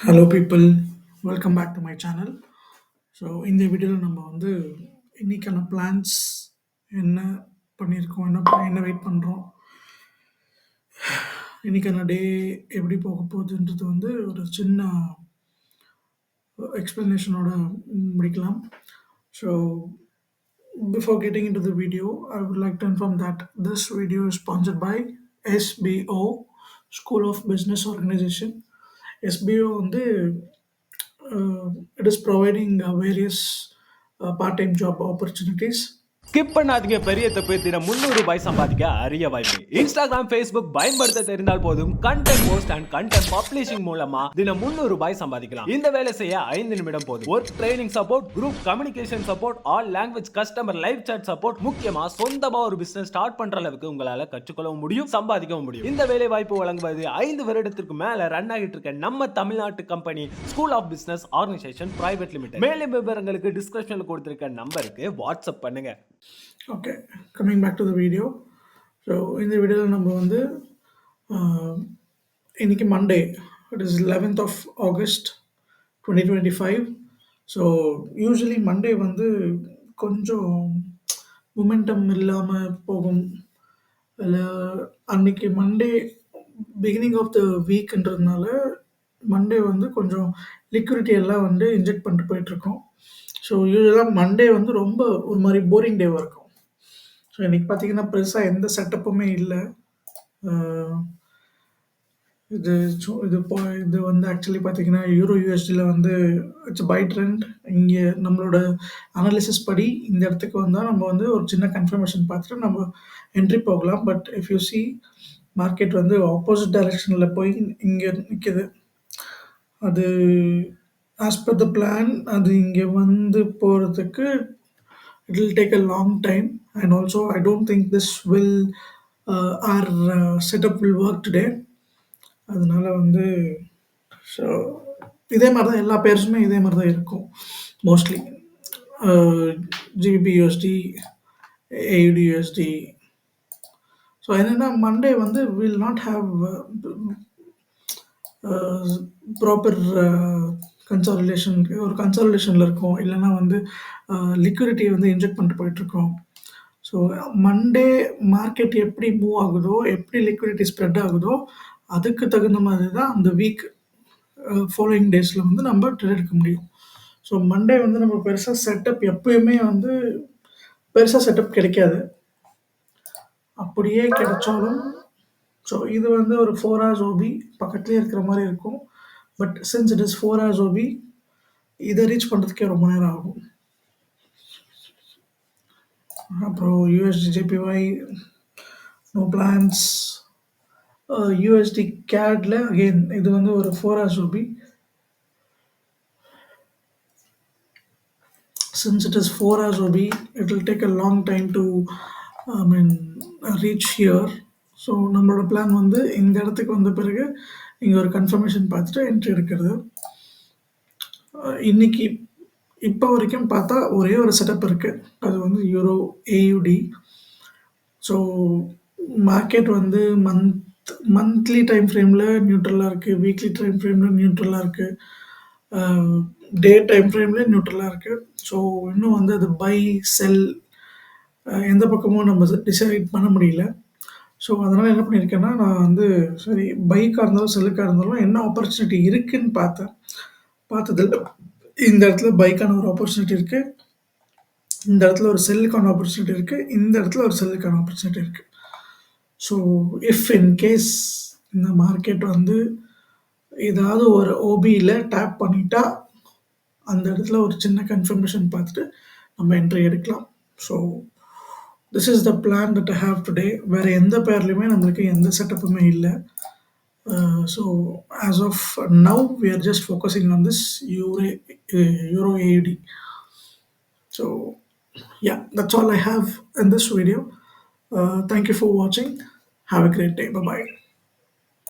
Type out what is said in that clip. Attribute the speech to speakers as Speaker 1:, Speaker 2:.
Speaker 1: Hello people, welcome back to my channel. So இந்த வீடியோவில் நம்ம வந்து இன்னைக்கான பிளான்ஸ் என்ன பண்ணியிருக்கோம், என்ன வெயிட் பண்ணுறோம், இன்னைக்கான டே எப்படி போக போகுதுன்றது வந்து ஒரு சின்ன எக்ஸ்ப்ளனேஷனோட முடிக்கலாம். So before getting into the video, I would like to inform that this video is sponsored by SBO, School of Business Organization. SBO வந்து it is providing various part-time job opportunities.
Speaker 2: Skip பண்ணாதீங்க. பெரிய தப்பு. தினம் ₹300 சம்பாதிக்க அரிய வாய்ப்பு. Instagram, Facebook பயன்படுத்த தெரிந்தால் போதும். Content post and content publishing மூலமா தினம் ₹300 சம்பாதிக்கலாம். இந்த வேலை செய்ய 5 நிமிடம் போதும். Work training support, group communication support, all language customer live chat support, முக்கியமா சொந்தமா ஒரு பிசினஸ் ஸ்டார்ட் பண்ற அளவுக்கு உங்களால கற்றுக்கொள்ளவும் முடியும், சம்பாதிக்கவும் முடியும். இந்த வேலை வாய்ப்பு வழங்குவது 5 வருடத்திற்கு மேல ரன் ஆகிட்டு இருக்க நம்ம தமிழ்நாட்டு company school of business organisation private limited. மேலும் விவரங்களுக்கு டிஸ்கிரிப்ஷன்ல கொடுத்திருக்க நம்பருக்கு வாட்ஸ்அப் பண்ணுங்க.
Speaker 1: Okay, coming back to the video. So இந்த வீடியோவில் நம்ம வந்து இன்னைக்கு Monday, it is 11th of August 2025. So usually Monday வந்து கொஞ்சம் மொமெண்டம் இல்லாமல் போகும். இல்லை அன்னைக்கு மண்டே பிகினிங் ஆஃப் த வீக்ன்றதுனால மண்டே வந்து கொஞ்சம் லிக்விடிட்டி எல்லாம் வந்து இன்ஜெக்ட் பண்ணிட்டு போயிட்டுருக்கோம். ஸோ யூஸ்வலாக மண்டே வந்து ரொம்ப ஒரு மாதிரி போரிங் டேவாக இருக்கும். ஸோ இன்றைக்கி பார்த்தீங்கன்னா பெருசாக எந்த செட்டப்புமே இல்லை. இது இது வந்து ஆக்சுவலி பார்த்தீங்கன்னா யூரோ யூஎஸ்டியில் வந்து இட்ஸ் பை ட்ரெண்ட். இங்கே நம்மளோட அனாலிசிஸ் படி இந்த இடத்துக்கு வந்தால் நம்ம வந்து ஒரு சின்ன கன்ஃபர்மேஷன் பார்த்துட்டு நம்ம என்ட்ரி போகலாம். But if you see market வந்து ஆப்போசிட் டைரெக்ஷனில் போய் இங்கே நிற்கிது. அது ஆஸ் பர் த பிளான் அது இங்கே வந்து போகிறதுக்கு it will take a long time, and also I don't think this will our setup will work today. அதனால வந்து ஸோ இதே மாதிரி தான் எல்லா பேர்ஸுமே இதே மாதிரி தான் இருக்கும் mostly. GBP USD, ஏயுடி USD. So என்னென்னா மண்டே வந்து வில் நாட் ஹாவ் ப்ராப்பர் ஒரு கன்சாலிடேஷனில் இருக்கும். இல்லைன்னா வந்து லிக்விடிட்டியை வந்து இன்ஜெக்ட் பண்ணிட்டு போயிட்டுருக்கோம். ஸோ மண்டே மார்க்கெட் எப்படி மூவ் ஆகுதோ, எப்படி லிக்விடிட்டி ஸ்ப்ரெட் ஆகுதோ அதுக்கு தகுந்த மாதிரி தான் அந்த வீக் ஃபாலோயிங் டேஸில் வந்து நம்ம ட்ரேட் எடுக்க முடியும். ஸோ மண்டே வந்து நம்ம பெருசாக செட்டப் எப்பயுமே வந்து பெருசாக செட்டப் கிடைக்காது. அப்படியே கிடைச்சாலும் ஸோ இது வந்து ஒரு 4 hours ஓபி பக்கத்துலேயே இருக்கிற மாதிரி இருக்கும். But since it is 4 hours OB, இதை ரீச் பண்ணுறதுக்கே ரொம்ப நேரம் ஆகும். அப்புறம் USD JPY no plans. USD கேட்ல அகெயின் இது வந்து ஒரு 4 hours OB. Since it is 4 hours OB, it will take a long time to reach here. So நம்மளோட பிளான் வந்து இந்த இடத்துக்கு வந்த பிறகு இங்கே ஒரு கன்ஃபர்மேஷன் பார்த்துட்டு என்ட்ரி எடுக்கிறது. இன்னைக்கு இப்போ வரைக்கும் பார்த்தா ஒரே ஒரு செட்டப் இருக்குது, அது வந்து யூரோ ஏயுடி. ஸோ மார்க்கெட் வந்து மந்த்லி டைம் ஃப்ரேமில் நியூட்ரலாக இருக்குது, வீக்லி டைம் ஃப்ரேமில் நியூட்ரலாக இருக்குது, டே டைம் ஃப்ரேம்லேயே நியூட்ரலாக இருக்குது. ஸோ இன்னும் வந்து அது பை செல் எந்த பக்கமும் நம்ம டிசைட் பண்ண முடியல. ஸோ அதனால் என்ன பண்ணியிருக்கேன்னா, நான் வந்து சரி பைக்காக இருந்தாலும் செல்லுக்காக இருந்தாலும் என்ன ஆப்பர்ச்சுனிட்டி இருக்குதுன்னு பார்த்ததில் இந்த இடத்துல பைக்கான ஒரு ஆப்பர்ச்சுனிட்டி இருக்குது, இந்த இடத்துல ஒரு செல்லுக்கான ஆப்பர்ச்சுனிட்டி இருக்குது, இந்த இடத்துல ஒரு செல்லுக்கான ஆப்பர்ச்சுனிட்டி இருக்குது. ஸோ இஃப் இன்கேஸ் இந்த மார்க்கெட் வந்து ஏதாவது ஒரு ஓபியில் டேப் பண்ணிட்டா அந்த இடத்துல ஒரு சின்ன கன்ஃபர்மேஷன் பார்த்துட்டு நம்ம என்ட்ரி எடுக்கலாம். So this is the plan that I have today. வேறு எந்த பேர்லையுமே நம்மளுக்கு எந்த செட்டப்புமே இல்லை. So as of now we are just focusing on this euro AUD. So yeah, that's all I have in this video. Thank you for watching. Have a great day. Bye bye.